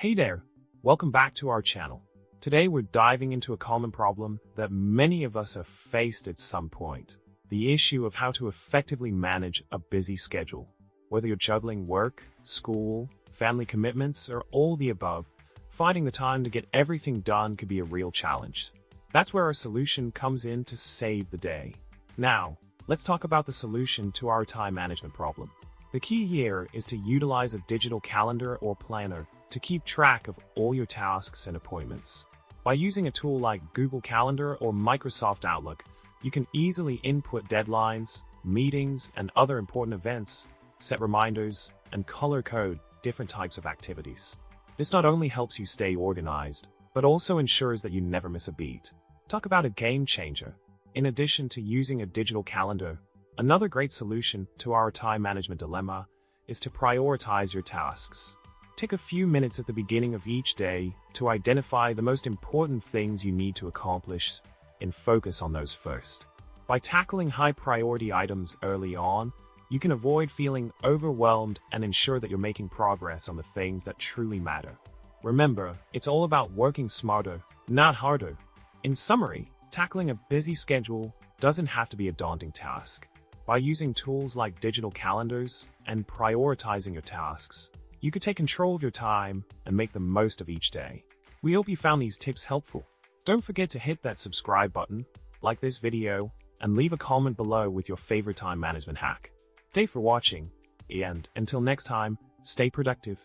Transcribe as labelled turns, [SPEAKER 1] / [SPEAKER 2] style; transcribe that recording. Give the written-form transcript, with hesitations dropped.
[SPEAKER 1] Hey there, welcome back to our channel. Today we're diving into a common problem that many of us have faced at some point. The issue of how to effectively manage a busy schedule. Whether you're juggling work, school, family commitments, or all the above, finding the time to get everything done could be a real challenge. That's where our solution comes in to save the day. Now, let's talk about the solution to our time management problem. The key here is to utilize a digital calendar or planner to keep track of all your tasks and appointments. By using a tool like Google Calendar or Microsoft Outlook, you can easily input deadlines, meetings, and other important events, set reminders, and color code different types of activities. This not only helps you stay organized, but also ensures that you never miss a beat. Talk about a game changer. In addition to using a digital calendar, another great solution to our time management dilemma is to prioritize your tasks. Take a few minutes at the beginning of each day to identify the most important things you need to accomplish and focus on those first. By tackling high-priority items early on, you can avoid feeling overwhelmed and ensure that you're making progress on the things that truly matter. Remember, it's all about working smarter, not harder. In summary, tackling a busy schedule doesn't have to be a daunting task. By using tools like digital calendars and prioritizing your tasks, you could take control of your time and make the most of each day. We hope you found these tips helpful. Don't forget to hit that subscribe button, like this video, and leave a comment below with your favorite time management hack. Thanks for watching, and until next time, stay productive.